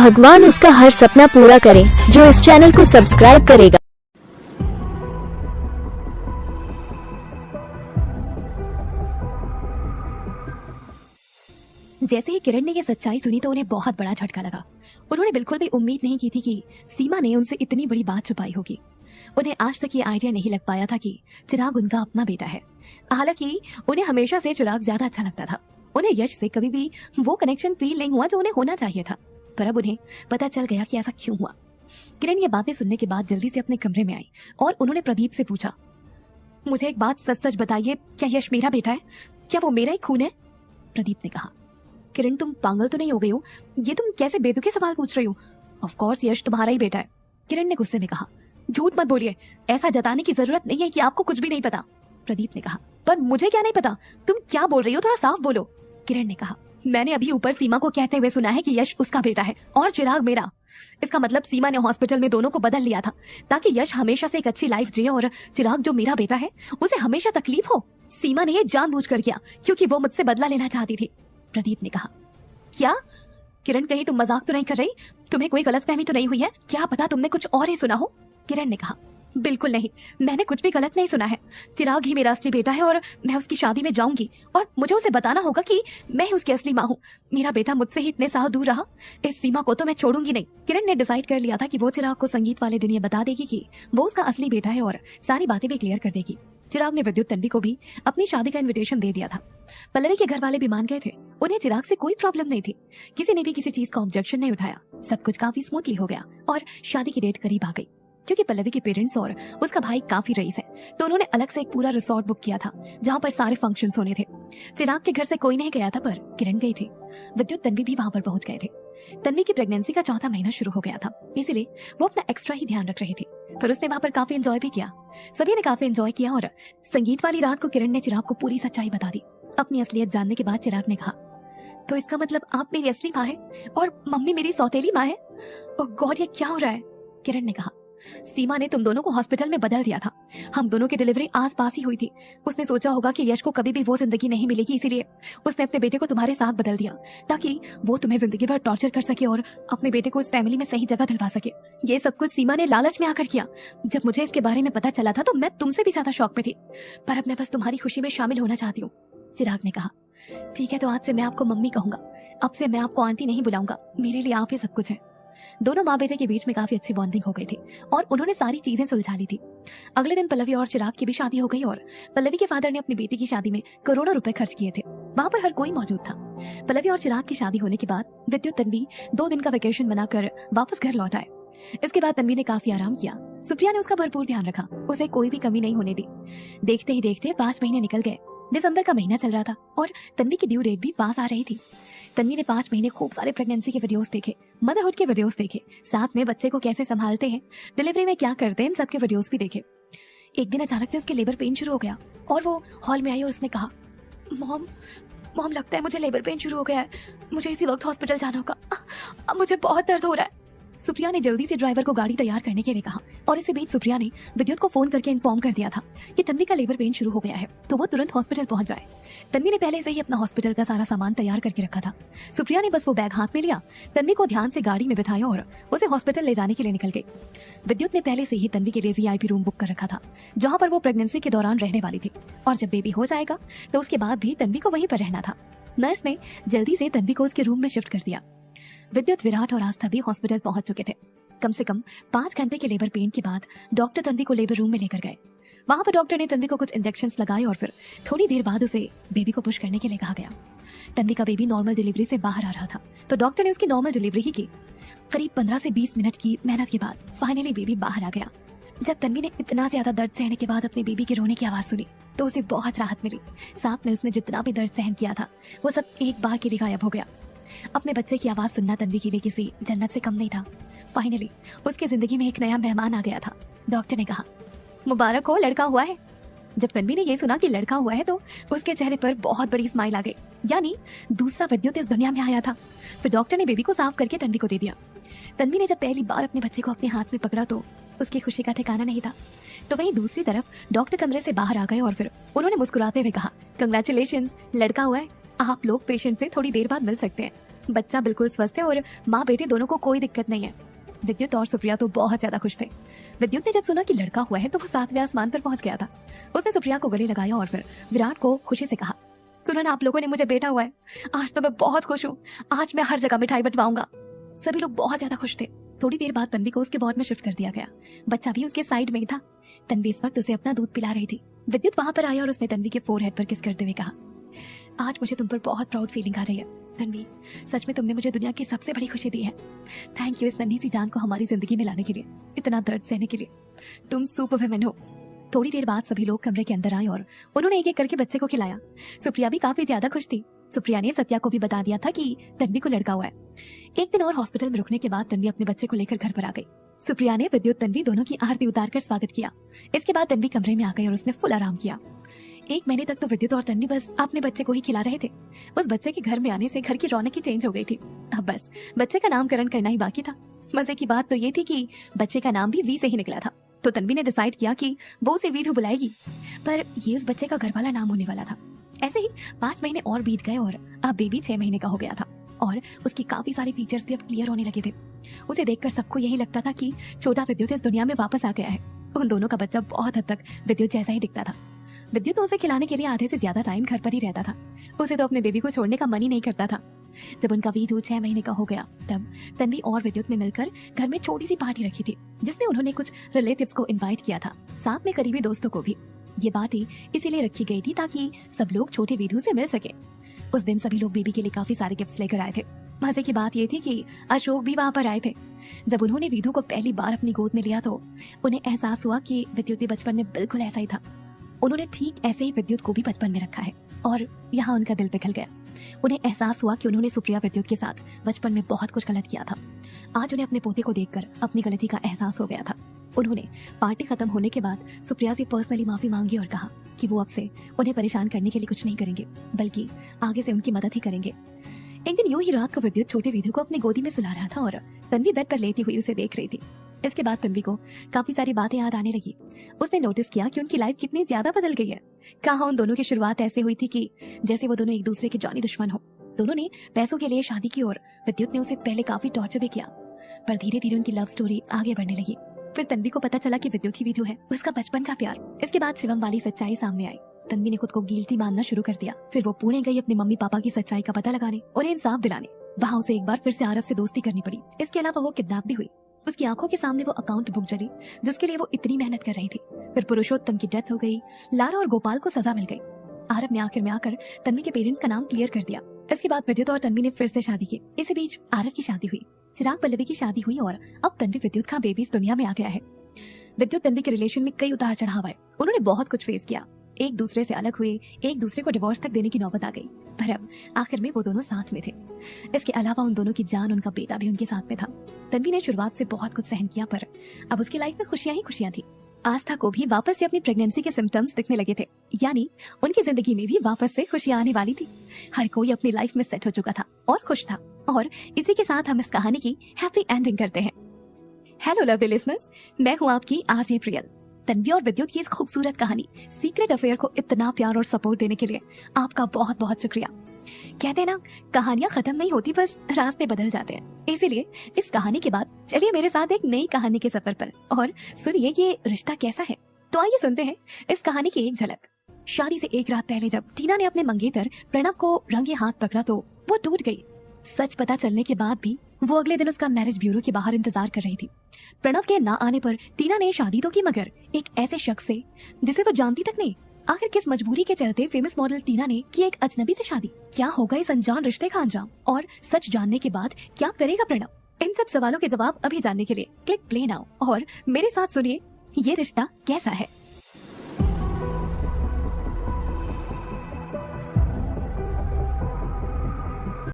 भगवान उसका हर सपना पूरा करे जो इस चैनल को सब्सक्राइब करेगा। जैसे ही किरण ने ये सच्चाई सुनी तो उन्हें बहुत बड़ा झटका लगा। उन्होंने बिल्कुल भी उम्मीद नहीं की थी कि सीमा ने उनसे इतनी बड़ी बात छुपाई होगी। उन्हें आज तक ये आइडिया नहीं लग पाया था कि चिराग उनका अपना बेटा है। हालांकि उन्हें हमेशा से चिराग ज्यादा अच्छा लगता था। उन्हें यश से कभी भी वो कनेक्शन फील नहीं हुआ जो उन्हें होना चाहिए था, पर अब उन्हें पता चल गया कि ऐसा क्यों हुआ। किरण ये बातें सुनने के बाद जल्दी से अपने कमरे में आई और उन्होंने प्रदीप से पूछा, मुझे एक बात सच सच बताइए, क्या यश मेरा बेटा है? क्या वो मेरा ही खून है? प्रदीप ने कहा, किरण तुम पागल तो नहीं हो गई हो? ये तुम कैसे बेतुके सवाल पूछ रही हो? ऑफ कोर्स यश तुम्हारा ही बेटा है। किरण ने गुस्से में कहा, झूठ मत बोलिए, ऐसा जताने की जरूरत नहीं है कि आपको कुछ भी नहीं पता। प्रदीप ने कहा, पर मुझे क्या नहीं पता? तुम क्या बोल रही हो, थोड़ा साफ बोलो। किरण ने कहा, मैंने अभी ऊपर सीमा को कहते हुए सुना है कि यश उसका बेटा है और चिराग मेरा। इसका मतलब सीमा ने हॉस्पिटल में दोनों को बदल लिया था ताकि यश हमेशा से एक अच्छी लाइफ जिए और चिराग जो मेरा बेटा है उसे हमेशा तकलीफ हो। सीमा ने ये जानबूझकर किया क्योंकि वो मुझसे बदला लेना चाहती थी। प्रदीप ने कहा, क्या? किरण कहीं तुम मजाक तो नहीं कर रही? तुम्हें कोई गलतफहमी तो नहीं हुई है? क्या पता तुमने कुछ और ही सुना हो। किरण ने कहा, बिल्कुल नहीं, मैंने कुछ भी गलत नहीं सुना है। चिराग ही मेरा असली बेटा है और मैं उसकी शादी में जाऊंगी और मुझे उसे बताना होगा कि मैं ही उसकी असली माँ हूँ। मेरा बेटा मुझसे ही इतने साल दूर रहा, इस सीमा को तो मैं छोड़ूंगी नहीं। किरण ने डिसाइड कर लिया था कि वो चिराग को संगीत वाले दिन ये बता देगी कि वो उसका असली बेटा है और सारी बातें भी क्लियर कर देगी। चिराग ने विद्युत तन्वी को भी अपनी शादी का इन्विटेशन दे दिया था। पल्लवी के घर वाले भी मान गए थे। उन्हें चिराग से कोई प्रॉब्लम नहीं थी। किसी ने भी किसी चीज का ऑब्जेक्शन नहीं उठाया। सब कुछ काफी स्मूथली हो गया और शादी की डेट करीब आ गई। क्योंकि पल्लवी के पेरेंट्स और उसका भाई काफी रईस है तो उन्होंने अलग से एक पूरा रिसोर्ट बुक किया था जहाँ पर सारे फंक्शंस होने थे। चिराग के घर से कोई नहीं गया था पर किरण गई थी। विद्युत तन्वी भी वहां पर पहुंच गए थे। तन्वी की प्रेगनेंसी का चौथा महीना शुरू हो गया था, इसीलिए वो अपना एक्स्ट्रा ही ध्यान रख रही थी। पर उसने वहां पर काफी एंजॉय भी किया। सभी ने काफी एंजॉय किया और संगीत वाली रात को किरण ने चिराग को पूरी सच्चाई बता दी। अपनी असलियत जानने के बाद चिराग ने कहा, तो इसका मतलब आप मेरी असली माँ है और मम्मी मेरी सौतेली माँ है? ओह गॉड, ये क्या हो रहा है? किरण ने कहा, सीमा ने तुम दोनों को हॉस्पिटल में बदल दिया था। हम दोनों की डिलीवरी आस पास ही हुई थी। उसने सोचा होगा कि यश को कभी भी वो जिंदगी नहीं मिलेगी, इसीलिए उसने अपने बेटे को तुम्हारे साथ बदल दिया ताकि वो तुम्हें जिंदगी भर टॉर्चर कर सके और अपने बेटे को इस फैमिली में सही जगह दिलवा सके। ये सब कुछ सीमा ने लालच में आकर किया। जब मुझे इसके बारे में पता चला था तो मैं तुमसे भी ज्यादा शौक में थी, पर अब मैं बस तुम्हारी खुशी में शामिल होना चाहती हूँ। चिराग ने कहा, ठीक है, तो आज से मैं आपको मम्मी कहूंगा। अब से मैं आपको आंटी नहीं बुलाऊंगा, मेरे लिए आप ही सब कुछ है। दोनों माँ बेटे के बीच में काफी अच्छी बॉन्डिंग हो गई थी और उन्होंने सारी चीजें सुलझा ली थी। अगले दिन पल्लवी और चिराग की भी शादी हो गई और पल्लवी के फादर ने अपनी बेटी की शादी में करोड़ों रुपए खर्च किए थे। वहां पर हर कोई मौजूद था। पल्लवी और चिराग की शादी होने के बाद विद्युत तन्वी 2 दिन का वेकेशन बनाकर वापस घर लौट आए। इसके बाद तन्वी ने काफी आराम किया। सुप्रिया ने उसका भरपूर ध्यान रखा, उसे कोई भी कमी नहीं होने दी। देखते ही देखते 5 महीने निकल गए। दिसंबर का महीना चल रहा था और तन्वी की ड्यू डेट भी पास आ रही थी। तन्वी ने 5 महीने खूब सारे प्रेगनेंसी के वीडियोस देखे, मदरहुड के वीडियोस देखे, साथ में बच्चे को कैसे संभालते हैं, डिलीवरी में क्या करते हैं, इन सब के वीडियोस भी देखे। एक दिन अचानक से उसके लेबर पेन शुरू हो गया और वो हॉल में आई और उसने कहा, मॉम लगता है मुझे लेबर पेन शुरू हो गया है, मुझे इसी वक्त हॉस्पिटल जाना होगा, अब मुझे बहुत दर्द हो रहा है। सुप्रिया ने जल्दी से ड्राइवर को गाड़ी तैयार करने के लिए कहा और इसी बीच सुप्रिया ने विद्युत को फोन करके इन्फॉर्म कर दिया था कि तन्वी का लेबर पेन शुरू हो गया है तो वो तुरंत हॉस्पिटल पहुंच जाए। तन्वी ने पहले से ही अपना हॉस्पिटल का सारा सामान तैयार करके रखा था। सुप्रिया ने बस वो बैग हाथ में लिया, तन्वी को ध्यान से गाड़ी में बिठाया और उसे हॉस्पिटल ले जाने के लिए निकल गई। विद्युत ने पहले से ही तन्वी के लिए VIP रूम बुक कर रखा था जहाँ पर वो प्रेगनेंसी के दौरान रहने वाली थी और जब बेबी हो जाएगा तो उसके बाद भी तन्वी को वहीं पर रहना था। नर्स ने जल्दी से तन्वी को उसके रूम में शिफ्ट कर दिया। विद्युत, विराट और आस्था भी हॉस्पिटल पहुंच चुके थे। कम से कम 5 घंटे के लेबर पेन के बाद डॉक्टर तन्वी को लेबर रूम में लेकर गए। वहां पर डॉक्टर ने तन्वी को कुछ इंजेक्शंस लगाए और फिर थोड़ी देर बाद उसे बेबी को पुश करने के लिए कहा गया। तन्वी का बेबी नॉर्मल डिलीवरी से बाहर आ रहा था तो डॉक्टर ने उसकी नॉर्मल डिलीवरी ही की। करीब 15 से 20 मिनट की मेहनत के बाद फाइनली बेबी बाहर आ गया। जब तन्वी ने इतना ज्यादा दर्द सहने के बाद अपने बेबी के रोने की आवाज सुनी तो उसे बहुत राहत मिली। साथ में उसने जितना भी दर्द सहन किया था वो सब एक बार के लिए गायब हो गया। अपने बच्चे की आवाज सुनना तन्वी के लिए किसी जन्नत से कम नहीं था। फाइनली उसकी जिंदगी में एक नया मेहमान आ गया था। डॉक्टर ने कहा, मुबारक हो, लड़का हुआ है। जब तन्वी ने ये सुना कि लड़का हुआ है तो उसके चेहरे पर बहुत बड़ी स्माइल आ गई, यानी दूसरा विद्युत इस दुनिया में आया था। फिर डॉक्टर ने बेबी को साफ करके तन्वी को दे दिया। तन्वी ने जब पहली बार अपने बच्चे को अपने हाथ में पकड़ा तो उसकी खुशी का ठिकाना नहीं था। तो वहीं दूसरी तरफ डॉक्टर कमरे से बाहर आ गए और फिर उन्होंने मुस्कुराते हुए कहा, कंग्रेचुलेशंस, लड़का हुआ है, आप लोग पेशेंट से थोड़ी देर बाद मिल सकते हैं। बच्चा बिल्कुल स्वस्थ है और माँ बेटे दोनों को कोई दिक्कत नहीं है। विद्युत और सुप्रिया तो बहुत ज्यादा खुश थे। विद्युत ने जब सुना कि लड़का हुआ है तो वो 7वें आसमान पर पहुंच गया था। उसने सुप्रिया को गले लगाया और फिर विराट को खुशी से कहा, सुनो ना, आप लोगों ने मुझे बेटा हुआ है, आज तो मैं बहुत खुश हूँ, आज मैं हर जगह मिठाई बंटवाऊंगा। सभी लोग बहुत ज्यादा खुश थे। थोड़ी देर बाद तन्वी को उसके वार्ड में शिफ्ट कर दिया गया। बच्चा भी उसके साइड में ही था। तन्वी इस वक्त उसे अपना दूध पिला रही थी। विद्युत वहां पर आया और उसने तन्वी के फोरहेड पर किस करते हुए कहा, आज मुझे तुम पर बहुत प्राउड फीलिंग आ रही है तन्वी, सच में तुमने मुझे दुनिया की सबसे बड़ी खुशी दी है। थैंक यू इस नन्ही सी जान को हमारी जिंदगी में लाने के लिए, इतना दर्द सहने के लिए। तुम सुपर वुमेन हो। थोड़ी देर बाद सभी लोग कमरे के अंदर आए और उन्होंने एक एक करके बच्चे को खिलाया। सुप्रिया भी काफी ज्यादा खुश थी। सुप्रिया ने सत्या को भी बता दिया था कि तन्वी को लड़का हुआ है। एक दिन और हॉस्पिटल में रुकने के बाद तन्वी अपने बच्चे को लेकर घर पर आ गई। सुप्रिया ने विद्युत तन्वी दोनों की आरती उतारकर स्वागत किया। इसके बाद तन्वी कमरे में आ गई और उसने फुल आराम किया। 1 महीने तक तो विद्युत और तन्वी बस अपने बच्चे को ही खिला रहे थे। उस बच्चे के घर में आने से घर की रौनक ही चेंज हो गई थी। अब बस बच्चे का नामकरण करना ही बाकी था। मजे की बात तो ये थी कि बच्चे का नाम भी वी से ही निकला था। तो तन्वी ने डिसाइड किया कि वो उसे वीधु बुलाएगी, पर ये उस बच्चे का घर वाला नाम होने वाला था। ऐसे ही 5 महीने और बीत गए और अब बेबी 6 महीने का हो गया था और उसकी काफी सारे फीचर्स भी अब क्लियर होने लगे थे। उसे देखकर सबको यही लगता था कि छोटा विद्युत इस दुनिया में वापस आ गया है। उन दोनों का बच्चा बहुत हद तक विद्युत जैसा ही दिखता था। विद्युत उसे खिलाने के लिए आधे से ज्यादा टाइम घर पर ही रहता था। उसे तो अपने बेबी को छोड़ने का मन ही नहीं करता था। जब उनका वीधु 6 महीने का हो गया तब तन्वी और विद्युत ने मिलकर घर में छोटी सी पार्टी रखी थी, जिसमें उन्होंने कुछ रिलेटिव्स को इनवाइट किया था, साथ में करीबी दोस्तों को भी। ये पार्टी इसीलिए रखी गई थी ताकि सब लोग छोटे वीधु से मिल सके। उस दिन सभी लोग बेबी के लिए काफी सारे गिफ्ट्स लेकर आए थे। मजे की बात ये थी कि अशोक भी वहाँ पर आए थे। जब उन्होंने विधु को पहली बार अपनी गोद में लिया तो उन्हें एहसास हुआ कि विद्युत भी बचपन में बिल्कुल ऐसा ही था। उन्होंने ठीक ऐसे ही विद्युत को भी बचपन में रखा है और यहाँ उनका दिल पिघल गया। उन्हें एहसास हुआ कि उन्होंने सुप्रिया विद्युत के साथ बचपन में बहुत कुछ गलत किया था। आज उन्हें अपने पोते को देखकर अपनी गलती का एहसास हो गया था। उन्होंने पार्टी खत्म होने के बाद सुप्रिया से पर्सनली माफी मांगी और कहा कि वो अब से उन्हें परेशान करने के लिए कुछ नहीं करेंगे, बल्कि आगे से उनकी मदद ही करेंगे। एक दिन यूं ही रात को विद्युत छोटे विधु को अपनी गोदी में सुला रहा था और तन्वी बेड पर लेटी हुई उसे देख रही थी। इसके बाद तन्वी को काफी सारी बातें याद आने लगी। उसने नोटिस किया कि उनकी लाइफ कितनी ज्यादा बदल गई है। कहाँ उन दोनों की शुरुआत ऐसे हुई थी कि जैसे वो दोनों एक दूसरे के जानी दुश्मन हो। दोनों ने पैसों के लिए शादी की और विद्युत ने उसे पहले काफी टॉर्चर भी किया, पर धीरे धीरे उनकी लव स्टोरी आगे बढ़ने लगी। फिर तन्वी को पता चला कि विद्युत ही विधु है, उसका बचपन का प्यार। इसके बाद शिवम वाली सच्चाई सामने आई। तन्वी ने खुद को गिल्टी मानना शुरू कर दिया। फिर वो पुणे गई अपने मम्मी पापा की सच्चाई का पता लगाने, उन्हें इंसाफ दिलाने। वहाँ उसे एक बार फिर से आरव से दोस्ती करनी पड़ी। इसके अलावा वो किडनैप भी हुई। उसकी आंखों के सामने वो अकाउंट बुक जली जिसके लिए वो इतनी मेहनत कर रही थी। फिर पुरुषोत्तम की डेथ हो गई। लारा और गोपाल को सजा मिल गई। आरव ने आखिर में आकर तन्वी के पेरेंट्स का नाम क्लियर कर दिया। इसके बाद विद्युत और तन्वी ने फिर से शादी की। इसी बीच आरव की शादी हुई, चिराग पल्लवी की शादी हुई और अब तन्वी विद्युत का बेबी इस दुनिया में आ गया है। विद्युत तन्वी के रिलेशन में कई उतार चढ़ाव आए। उन्होंने बहुत कुछ फेस किया, एक दूसरे से अलग हुए, एक दूसरे को डिवोर्स तक देने की नौबत आ गई, पर अब आखिर में वो दोनों साथ में थे। इसके अलावा उन दोनों की जान, उनका बेटा भी उनके साथ में था। तन्वी ने शुरुआत से बहुत कुछ सहन किया, पर अब उसकी लाइफ में खुशियां ही खुशियां थी। आस्था को भी वापस से अपनी प्रेगनेंसी के सिम्टम्स दिखने लगे थे, यानी उनकी जिंदगी में भी वापस से खुशियां आने वाली थी। हर कोई अपनी लाइफ में सेट हो चुका था और खुश था। और इसी के साथ हम इस कहानी की हैप्पी एंडिंग करते हैं। हेलो लवली लिसनर्स, मैं हूँ आपकी आरजे प्रियल। तन्वी और विद्युत की इस खूबसूरत कहानी सीक्रेट अफेयर को इतना प्यार और सपोर्ट देने के लिए आपका बहुत बहुत शुक्रिया। कहते हैं ना, कहानियां खत्म नहीं होती, बस रास्ते बदल जाते हैं। इसीलिए इस कहानी के बाद चलिए मेरे साथ एक नई कहानी के सफर पर और सुनिए ये रिश्ता कैसा है। तो आइए सुनते हैं इस कहानी की एक झलक। शादी से एक रात पहले जब टीना ने अपने मंगेतर प्रणव को रंगे हाथ पकड़ा तो वो टूट गई। सच पता चलने के बाद भी वो अगले दिन उसका मैरिज ब्यूरो के बाहर इंतजार कर रही थी। प्रणव के ना आने पर टीना ने शादी तो की, मगर एक ऐसे शख्स से जिसे वो जानती तक नहीं। आखिर किस मजबूरी के चलते फेमस मॉडल टीना ने की एक अजनबी से शादी? क्या होगा इस अनजान रिश्ते का अंजाम? और सच जानने के बाद क्या करेगा प्रणव? इन सब सवालों के जवाब अभी जानने के लिए क्लिक प्ले नाउ और मेरे साथ सुनिए ये रिश्ता कैसा है।